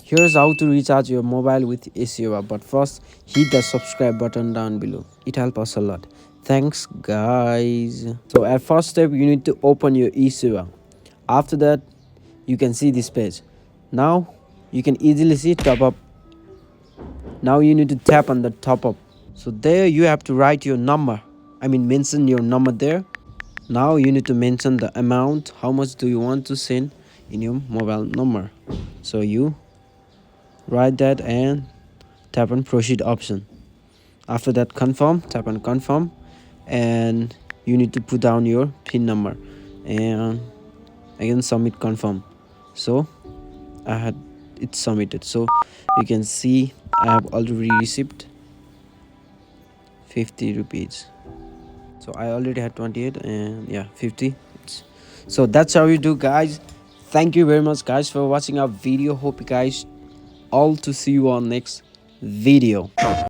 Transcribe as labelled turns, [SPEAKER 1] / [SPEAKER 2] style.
[SPEAKER 1] Here's how to recharge your mobile with eSewa, but first hit the subscribe button down below. It helps us a lot. Thanks guys. So at first step you need to open your eSewa. After that you can see this page. Now you can easily see top up. Now you need to tap on the top up. So there you have to write your number. Mention your number there. Now you need to mention the amount. How much do you want to send in your mobile number? So you write that and tap on proceed option. After that confirm, tap on confirm, and you need to put down your pin number and again submit confirm. So I had it submitted. So you can see I have already received 50 rupees. So I already had 28 and yeah 50. So that's how you do, guys. Thank you very much guys for watching our video. Hope you guys all to see you on next video.